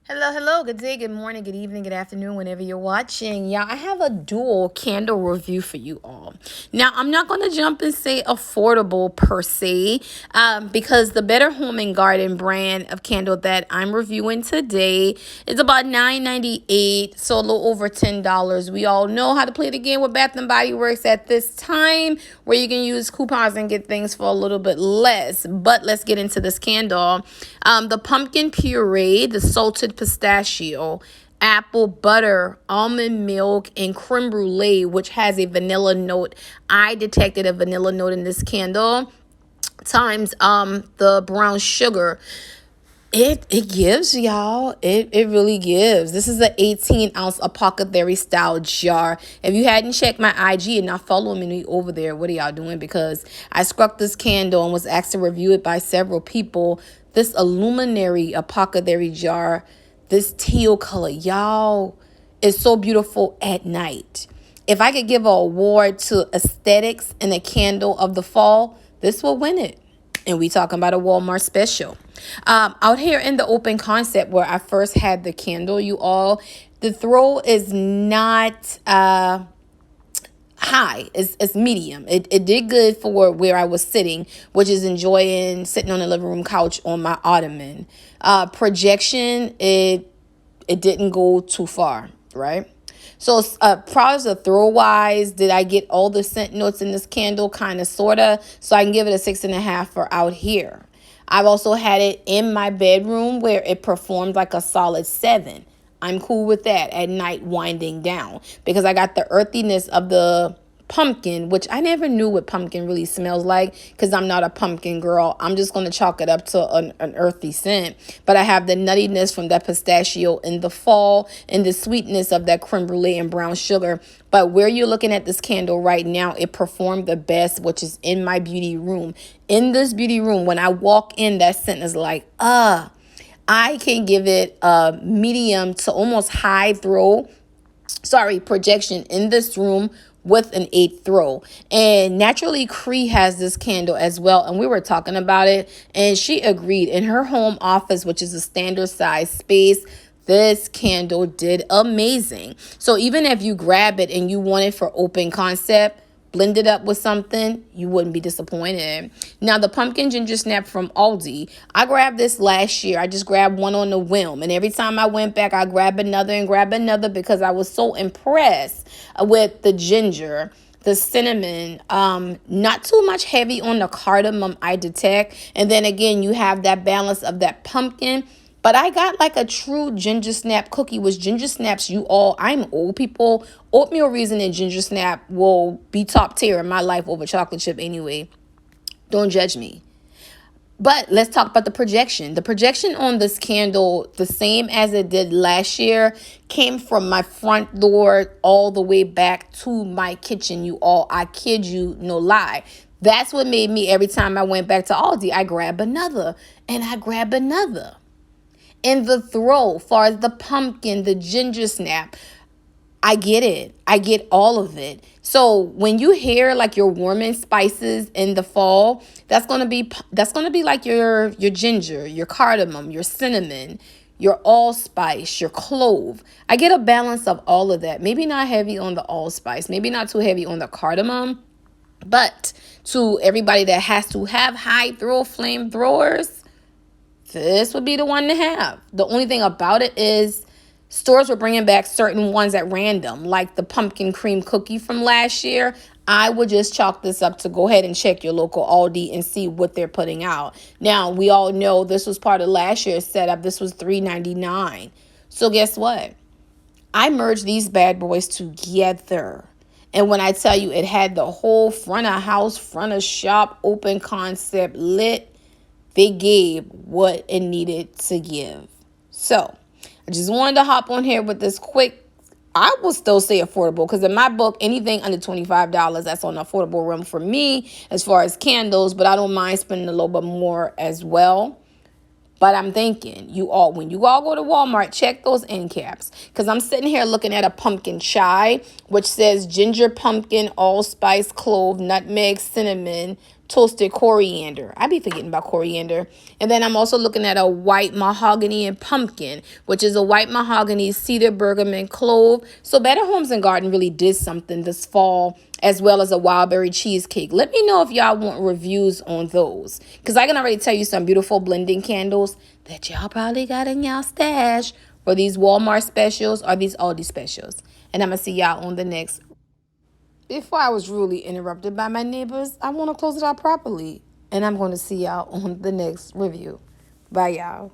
Hello, hello. Good day, good morning, good evening, good afternoon, whenever you're watching. Yeah, I have a dual candle review for you all. Now, I'm not going to jump and say affordable per se, because the Better Home and Garden brand of candle that I'm reviewing today is about $9.98, so a little over $10. We all know how to play the game with Bath and Body Works at this time, where you can use coupons and get things for a little bit less. But let's get into this candle. The pumpkin puree, the salted pistachio, apple butter, almond milk, and creme brulee, which has a vanilla note. I detected a vanilla note in this candle, times the brown sugar. It gives, y'all. It really gives. This is an 18-ounce apothecary style jar. If you hadn't checked my IG and not following me over there, what are y'all doing? Because I struck this candle and was asked to review it by several people. This illuminary apothecary jar, this teal color, y'all, is so beautiful at night. If I could give an award to aesthetics and a candle of the fall, this will win it. And we talking about a Walmart special. Out here in the open concept where I first had the candle, you all, the throw is not high. It's medium. It did good for where I was sitting, which is enjoying sitting on the living room couch on my ottoman. Projection, it didn't go too far, right? So, products of throw wise, did I get all the scent notes in this candle? Kind of, sort of. So I can give it a 6.5 for out here. I've also had it in my bedroom where it performed like a solid 7. I'm cool with that at night winding down because I got the earthiness of the pumpkin, which I never knew what pumpkin really smells like because I'm not a pumpkin girl. I'm just going to chalk it up to an earthy scent. But I have the nuttiness from that pistachio in the fall and the sweetness of that creme brulee and brown sugar. But where you're looking at this candle right now, it performed the best, which is in my beauty room. In this beauty room, when I walk in, that scent is like, I can give it a medium to almost high projection in this room with an 8 throw. And Naturally Cree has this candle as well, and we were talking about it, and she agreed. In her home office, which is a standard size space, this candle did amazing. So even if you grab it and you want it for open concept, blend it up with something, you wouldn't be disappointed. Now, the pumpkin ginger snap from Aldi, I grabbed this last year. I just grabbed one on the whim. And every time I went back, I grabbed another and grabbed another because I was so impressed with the ginger, the cinnamon, not too much heavy on the cardamom, I detect. And then again, you have that balance of that pumpkin. But I got like a true ginger snap cookie, which ginger snaps, you all, I'm old people. Oatmeal raisin and ginger snap will be top tier in my life over chocolate chip anyway. Don't judge me. But let's talk about the projection. The projection on this candle, the same as it did last year, came from my front door all the way back to my kitchen, you all. I kid you, no lie. That's what made me, every time I went back to Aldi, I grab another and I grab another. And the throw, far as the pumpkin, the ginger snap, I get it. I get all of it. So when you hear like your warming spices in the fall, that's gonna be like your ginger, your cardamom, your cinnamon, your allspice, your clove. I get a balance of all of that. Maybe not heavy on the allspice, maybe not too heavy on the cardamom, but to everybody that has to have high throw flame throwers, this would be the one to have. The only thing about it is stores were bringing back certain ones at random, like the pumpkin cream cookie from last year. I would just chalk this up to go ahead and check your local Aldi and see what they're putting out. Now, we all know this was part of last year's setup. This was $3.99. So guess what? I merged these bad boys together. And when I tell you it had the whole front of house, front of shop, open concept lit, they gave what it needed to give. So I just wanted to hop on here with this quick, I will still say affordable, because in my book, anything under $25, that's on the affordable realm for me as far as candles, but I don't mind spending a little bit more as well. But I'm thinking, when you all go to Walmart, check those end caps. Because I'm sitting here looking at a pumpkin chai, which says ginger, pumpkin, allspice, clove, nutmeg, cinnamon, toasted coriander. I be forgetting about coriander. And then I'm also looking at a white mahogany and pumpkin, which is a white mahogany, cedar, bergamot, clove. So Better Homes and Garden really did something this fall, as well as a wild berry cheesecake. Let me know if y'all want reviews on those, because I can already tell you some beautiful blending candles that y'all probably got in y'all stash for these Walmart specials or these Aldi specials. And I'm going to see y'all on the next. Before I was rudely interrupted by my neighbors, I want to close it out properly. And I'm going to see y'all on the next review. Bye, y'all.